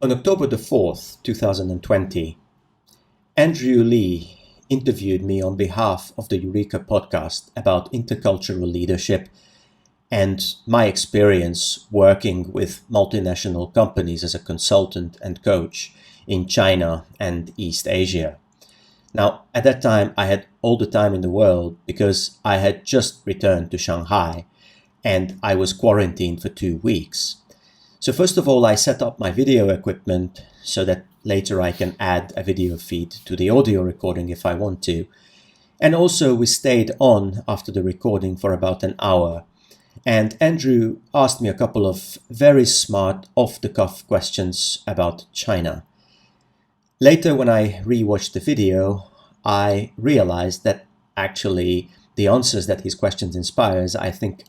On October the 4th, 2020, Andrew Lee interviewed me on behalf of the Heureka Podcast about intercultural leadership and my experience working with multinational companies as a consultant and coach in China and East Asia. Now, at that time, I had all the time in the world because I had just returned to Shanghai and I was quarantined for 2 weeks. So first of all, I set up my video equipment so that later I can add a video feed to the audio recording if I want to. And also we stayed on after the recording for about an hour. And Andrew asked me a couple of very smart off-the-cuff questions about China. Later, when I rewatched the video, I realized that actually the answers that his questions inspires, I think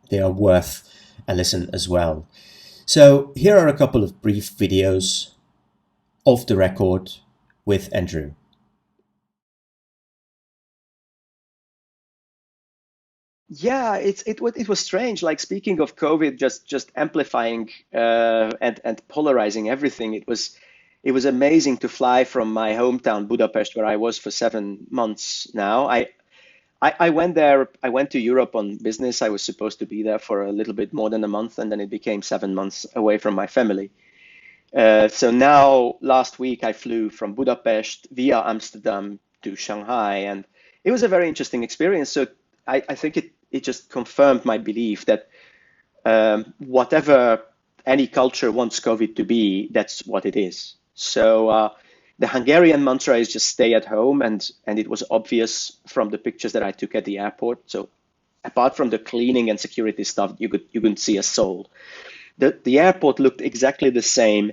they are worth a listen as well. So here are a couple of brief videos off the record with Andrew. Yeah, it was strange. Like speaking of COVID, just amplifying and polarizing everything. It was amazing to fly from my hometown Budapest, where I was for 7 months now. I went there. I went to Europe on business. I was supposed to be there for a little bit more than a month, and then it became 7 months away from my family. So now, last week, I flew from Budapest via Amsterdam to Shanghai, and it was a very interesting experience. So I think it just confirmed my belief that whatever any culture wants COVID to be, that's what it is. So the Hungarian mantra is just stay at home, and it was obvious from the pictures that I took at the airport. So apart from the cleaning and security stuff, you couldn't see a soul. The airport looked exactly the same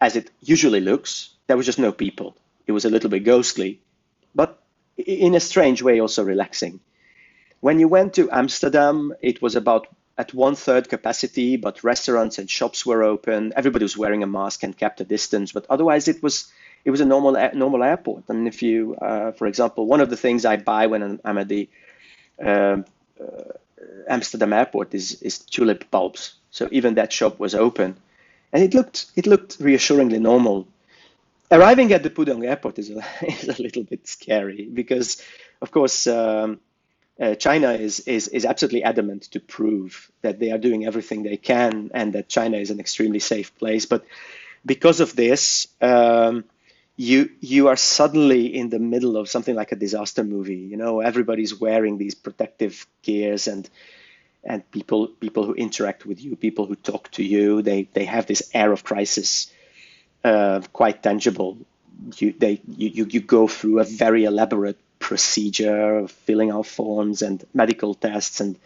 as it usually looks. There was just no people. It was a little bit ghostly, but in a strange way also relaxing. When you went to Amsterdam, it was about at 1/3 capacity, but restaurants and shops were open. Everybody was wearing a mask and kept a distance, but otherwise it was a normal airport. And if you, for example, one of the things I buy when I'm at the uh, Amsterdam airport is tulip bulbs. So even that shop was open, and it looked reassuringly normal. Arriving at the Pudong airport is a, is a little bit scary because, of course, China is absolutely adamant to prove that they are doing everything they can and that China is an extremely safe place. But because of this, you are suddenly in the middle of something like a disaster movie. You know, everybody's wearing these protective gears, and people who interact with you, people who talk to you, they have this air of crisis, quite tangible. You go through a very elaborate procedure of filling out forms and medical tests, and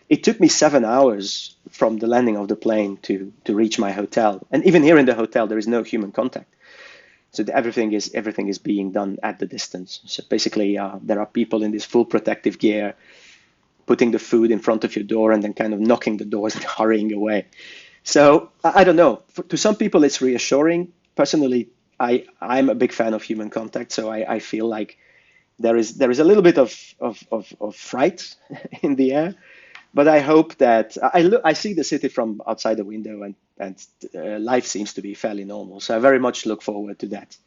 it took me 7 hours from the landing of the plane to reach my hotel. And even here in the hotel, there is no human contact. So everything is being done at the distance. So basically, there are people in this full protective gear putting the food in front of your door and then kind of knocking the doors and hurrying away. So I don't know. To some people, it's reassuring. Personally, I'm a big fan of human contact, so I feel like there is a little bit of fright in the air. But I hope that I see the city from outside the window, and life seems to be fairly normal. So I very much look forward to that.